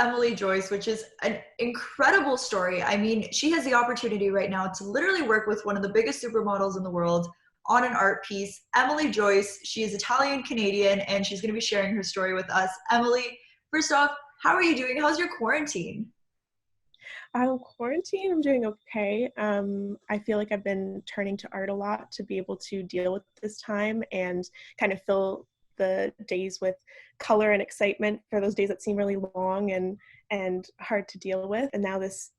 Emily Joyce, which is an incredible story. I mean, she has the opportunity right now to literally work with one of the biggest supermodels in the world on an art piece. Emily Joyce, she is Italian Canadian, and she's going to be sharing her story with us. Emily, first off, how are you doing? How's your quarantine? Quarantine, I'm doing okay. I feel like I've been turning to art a lot to be able to deal with this time and kind of fill the days with color and excitement for those days that seem really long and hard to deal with. And now this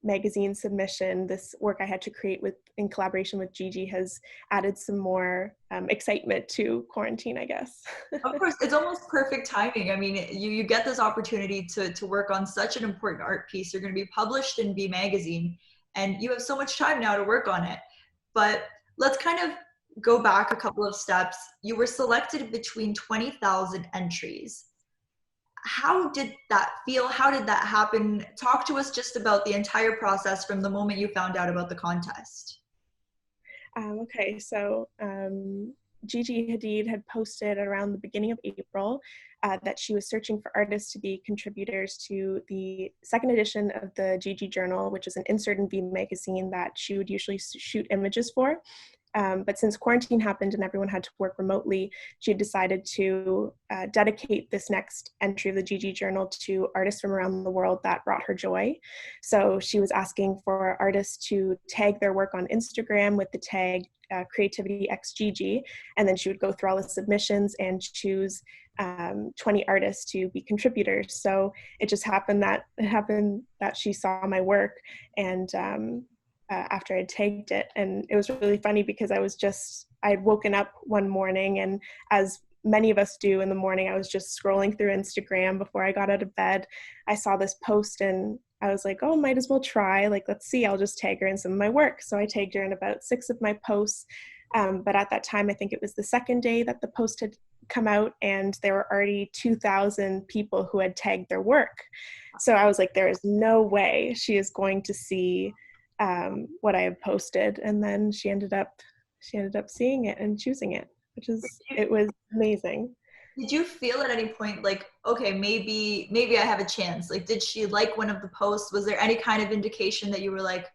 magazine submission, this work I had to create in collaboration with Gigi, has added some more excitement to quarantine, I guess. Of course, it's almost perfect timing. I mean, you get this opportunity to work on such an important art piece. You're going to be published in B Magazine, and you have so much time now to work on it. But let's kind of go back a couple of steps. You were selected between 20,000 entries. How did that feel? How did that happen? Talk to us just about the entire process from the moment you found out about the contest. Okay, so Gigi Hadid had posted around the beginning of April that she was searching for artists to be contributors to the second edition of the Gigi Journal, which is an insert in V magazine that she would usually shoot images for. But since quarantine happened and everyone had to work remotely, she had decided to dedicate this next entry of the Gigi Journal to artists from around the world that brought her joy. So she was asking for artists to tag their work on Instagram with the tag Creativity X Gigi, and then she would go through all the submissions and choose 20 artists to be contributors. So it just happened that she saw my work and after I tagged it. And it was really funny because I had woken up one morning, and as many of us do in the morning, I was just scrolling through Instagram before I got out of bed. I saw this post and I was like, oh, might as well try. Like, let's see, I'll just tag her in some of my work. So I tagged her in about 6 of my posts. But at that time, I think it was the second day that the post had come out, and there were already 2,000 people who had tagged their work. So I was like, there is no way she is going to see what I had posted. And then she ended up seeing it and choosing it, it was amazing. Did you feel at any point like, okay, maybe I have a chance? Like, did she like one of the posts? Was there any kind of indication that you were like,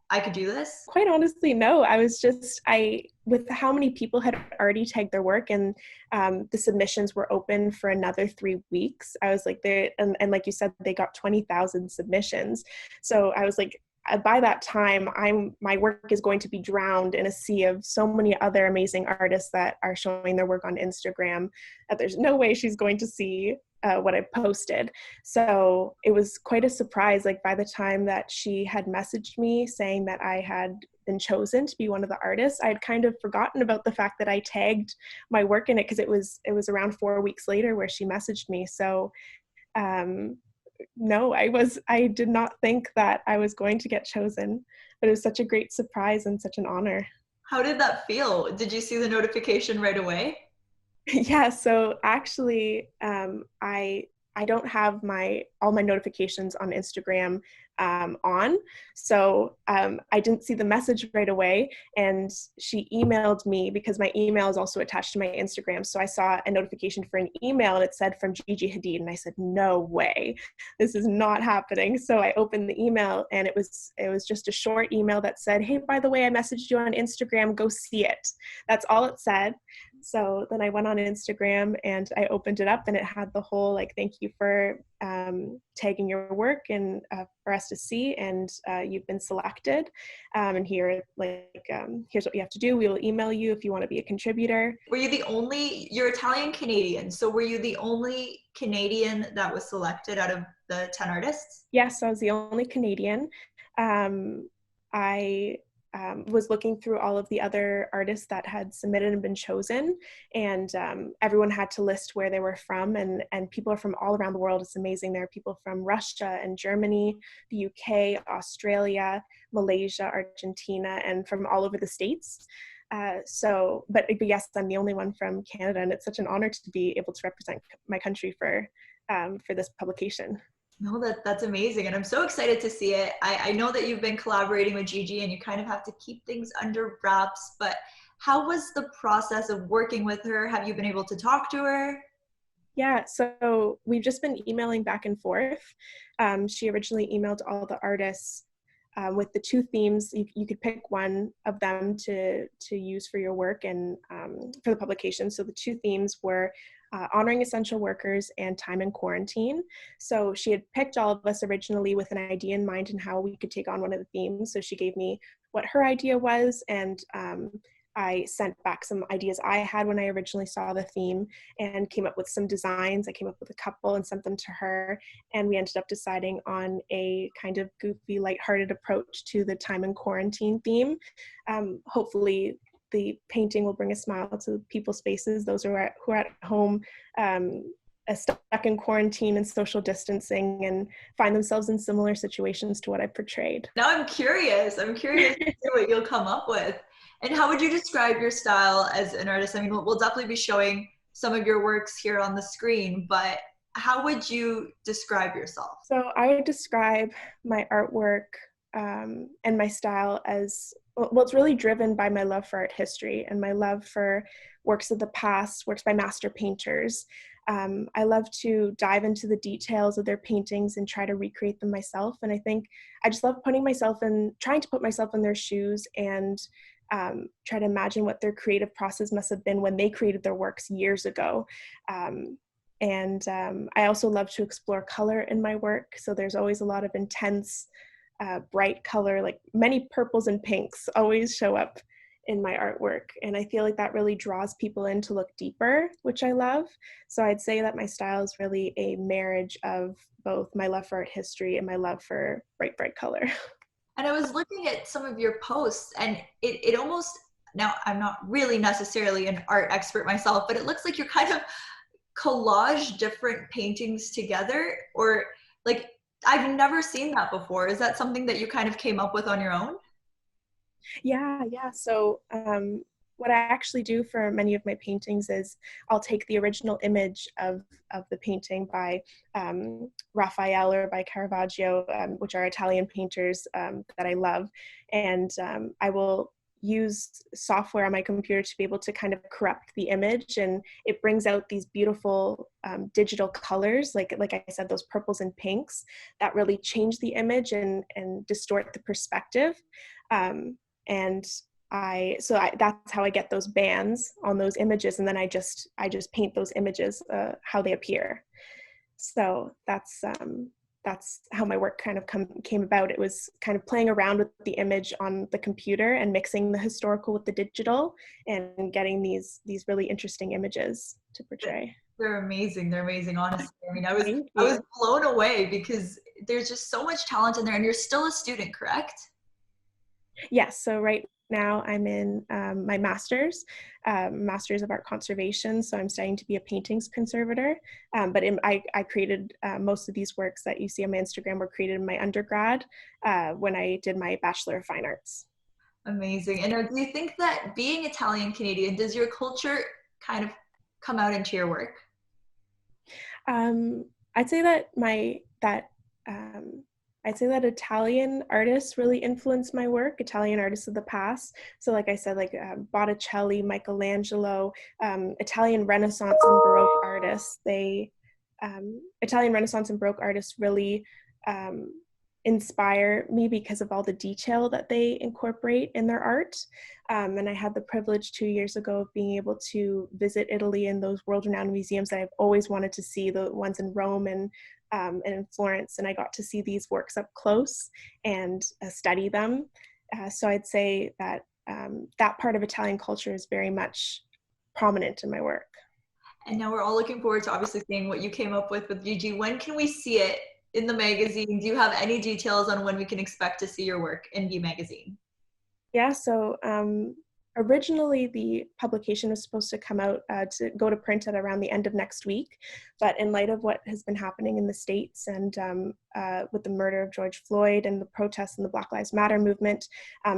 I could do this? Quite honestly, no. I was with how many people had already tagged their work, and the submissions were open for another 3 weeks. I was like, and like you said, they got 20,000 submissions. So I was like, by that time, my work is going to be drowned in a sea of so many other amazing artists that are showing their work on Instagram, that there's no way she's going to see what I posted. So it was quite a surprise. Like, by the time that she had messaged me saying that I had been chosen to be one of the artists, I had kind of forgotten about the fact that I tagged my work in it, because it was around 4 weeks later where she messaged me. So no, I did not think that I was going to get chosen, but it was such a great surprise and such an honor. How did that feel? Did you see the notification right away? Yeah, so actually, I don't have all my notifications on Instagram on, so I didn't see the message right away, and she emailed me because my email is also attached to my Instagram. So I saw a notification for an email, and it said from Gigi Hadid, and I said, no way, this is not happening. So I opened the email, and it was just a short email that said, hey, by the way, I messaged you on Instagram, go see it. That's all it said. So then I went on Instagram and I opened it up, and it had the whole, like, thank you for tagging your work and for us to see, and you've been selected. And here's what you have to do. We will email you if you want to be a contributor. You're Italian Canadian, so were you the only Canadian that was selected out of the 10 artists? Yes, I was the only Canadian. I was looking through all of the other artists that had submitted and been chosen, and everyone had to list where they were from, and people are from all around the world. It's amazing. There are people from Russia and Germany, the UK, Australia, Malaysia, Argentina, and from all over the States. But yes, I'm the only one from Canada, and it's such an honor to be able to represent my country for this publication. No, that's amazing. And I'm so excited to see it. I know that you've been collaborating with Gigi and you kind of have to keep things under wraps, but how was the process of working with her? Have you been able to talk to her? Yeah, so we've just been emailing back and forth. She originally emailed all the artists with the two themes. You could pick one of them to use for your work and for the publication. So the two themes were honoring essential workers and time in quarantine. So she had picked all of us originally with an idea in mind and how we could take on one of the themes. So she gave me what her idea was, and I sent back some ideas I had when I originally saw the theme and came up with some designs. I came up with a couple and sent them to her, and we ended up deciding on a kind of goofy, lighthearted approach to the time in quarantine theme. Hopefully the painting will bring a smile to people's faces, those who are at home stuck in quarantine and social distancing and find themselves in similar situations to what I portrayed. Now I'm curious. I'm curious to see what you'll come up with. And how would you describe your style as an artist? I mean, we'll definitely be showing some of your works here on the screen, but how would you describe yourself? So I would describe my artwork and my style as, well, it's really driven by my love for art history and my love for works of the past, works by master painters. I love to dive into the details of their paintings and try to recreate them myself. And I think I just love putting myself in, trying to put myself in their shoes and try to imagine what their creative process must have been when they created their works years ago. I also love to explore color in my work. So there's always a lot of intense, bright color, like many purples and pinks always show up in my artwork. And I feel like that really draws people in to look deeper, which I love. So I'd say that my style is really a marriage of both my love for art history and my love for bright, bright color. And I was looking at some of your posts, and it almost, now I'm not really necessarily an art expert myself, but it looks like you're kind of collage different paintings together, or like, I've never seen that before. Is that something that you kind of came up with on your own? Yeah. So what I actually do for many of my paintings is I'll take the original image of the painting by Raphael or by Caravaggio, which are Italian painters that I love, and I will use software on my computer to be able to kind of corrupt the image, and it brings out these beautiful digital colors, like I said, those purples and pinks that really change the image and distort the perspective. And that's how I get those bands on those images, and then I just paint those images how they appear. So that's how my work kind of came about. It was kind of playing around with the image on the computer and mixing the historical with the digital and getting these really interesting images to portray. They're amazing. They're amazing, honestly. I mean, Thank I was you. blown away because there's just so much talent in there, and you're still a student, correct? Yes, so right now I'm in my master's of art conservation, so I'm studying to be a paintings conservator. I created most of these works that you see on my Instagram were created in my undergrad when I did my Bachelor of Fine Arts. Amazing. And do you think that being Italian Canadian, does your culture kind of come out into your work? I'd say that Italian artists really influenced my work, Italian artists of the past. So like I said, like Botticelli, Michelangelo, Italian Renaissance and Baroque artists. Italian Renaissance and Baroque artists really inspire me because of all the detail that they incorporate in their art. And I had the privilege 2 years ago of being able to visit Italy and those world-renowned museums that I've always wanted to see, the ones in Rome and in Florence, and I got to see these works up close and study them. So I'd say that that part of Italian culture is very much prominent in my work. And now we're all looking forward to obviously seeing what you came up with Gigi. When can we see it in the magazine? Do you have any details on when we can expect to see your work in the magazine? Yeah, so originally the publication was supposed to come out to go to print at around the end of next week, but in light of what has been happening in the States and with the murder of George Floyd and the protests and the Black Lives Matter movement,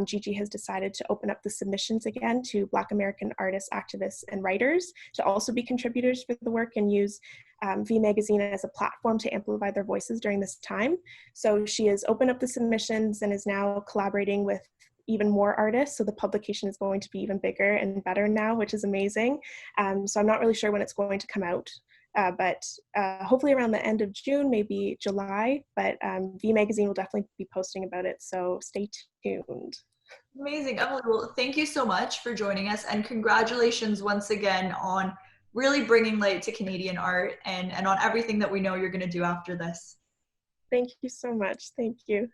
Gigi has decided to open up the submissions again to Black American artists, activists, and writers to also be contributors for the work and use V Magazine as a platform to amplify their voices during this time. So she has opened up the submissions and is now collaborating with even more artists. So the publication is going to be even bigger and better now, which is amazing. So I'm not really sure when it's going to come out, but hopefully around the end of June, maybe July, but V Magazine will definitely be posting about it, so stay tuned. Amazing, Emily. Well, thank you so much for joining us, and congratulations once again on really bringing light to Canadian art and on everything that we know you're going to do after this. Thank you so much. Thank you.